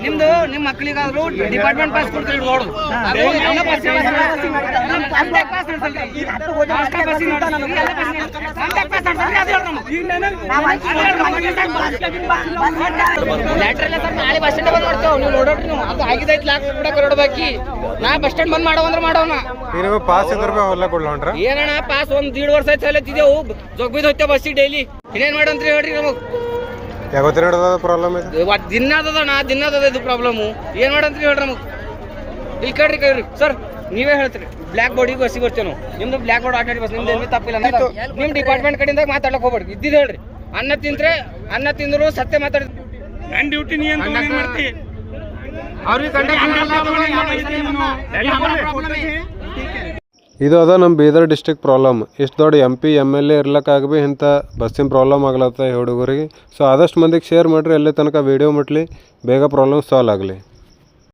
ನಿಮ್ದು ನಿಮ್ಮ ಮಕ್ಕಳಿಗಾದ್ರು department pass ಕೊಡ್ತೀವಿ ನೋಡುದು ನಾಳೆ ಬಸ್ ಸ್ಟ್ಯಾಂಡ್ ಬಂದ್ ಮಾಡ್ತೇವೆ ನೀವು ನೋಡೋಡ್ರಿ ನೀವು ಅದು ಆಗಿದೈತಿ ಲಾಕ್ ಕೂಡ ಕರೋಡ್ ಬಾಕಿ ನಾ ಬಸ್ ಸ್ಟ್ಯಾಂಡ್ ಬಂದ್ ಮಾಡೋವಂದ್ರೆ ಮಾಡೋಣ ಪಾಸ್ ಏನಣ್ಣ ಪಾಸ್ ಒಂದ್ 1.5 ವರ್ಷ ಆಯ್ತು ಸಲತ್ತಿದ್ದೆವು ಜೊಗ್ಬಿದ್ ಹೋಗ್ತೇವೆ ಬಸ್ಸಿಗೆ ಡೈಲಿ ಇನ್ನೇನ್ ಮಾಡಂತ್ರಿ ಹೇಳ್ರಿ ನಮಗ್ ಪ್ರಾಬ್ಲಮ್ ದಿನದ ಇದು ಪ್ರಾಬ್ಲಮ್ ಏನ್ ಮಾಡಂತ್ರಿ ಹೇಳ್ರಿ ನಮಗ್ ಇಲ್ಲಿ ಕೇಳ್ರಿ ಸರ್ ನೀವೇ ಹೇಳ್ತೀರಿ ಬ್ಲಾಕ್ ಬೋರ್ಡಿಗೆ ಬಸ್ಸಿಗೆ ಬರ್ತೇವೆ ನಾವು ನಿಮ್ದು ಬ್ಲಾಕ್ ಬೋರ್ಡ್ ಆಟಾಡಿ ಬಸ್ ನಿಮ್ದು ತಪ್ಪಿಲ್ಲ ನಿಮ್ ಡಿಪಾರ್ಟ್ಮೆಂಟ್ ಕಡೆಯಿಂದ ಮಾತಾಡಕ್ ಹೋಗ್ಬೇಡಿ ಇದ್ದಿದ್ದು ಹೇಳ್ರಿ ಅನ್ನ ತಿಂದ್ರು ಸತ್ಯ ಮಾತಾಡಿ ನನ್ನ ಡ್ಯೂಟಿ ನೀ ಅಂತ ಮಾಡ್ತಿ ಇದು ಅದ ನಮ್ಮ ಬೀದರ್ ಡಿಸ್ಟ್ರಿಕ್ಟ್ ಪ್ರಾಬ್ಲಮ್ ಇಷ್ಟು ದೊಡ್ಡ MP MLA ಇರ್ಲಕ್ಕಾಗ ಭೀ ಇಂಥ ಬಸ್ಸಿನ ಪ್ರಾಬ್ಲಮ್ ಆಗ್ಲತ್ತ ಹುಡುಗರಿಗೆ ಸೊ ಆದಷ್ಟು ಮಂದಿಗೆ ಶೇರ್ ಮಾಡಿರಿ ಎಲ್ಲಿ ತನಕ ವೀಡಿಯೋ ಮುಟ್ಲಿ ಬೇಗ ಪ್ರಾಬ್ಲಮ್ ಸಾಲ್ವ್ ಆಗಲಿ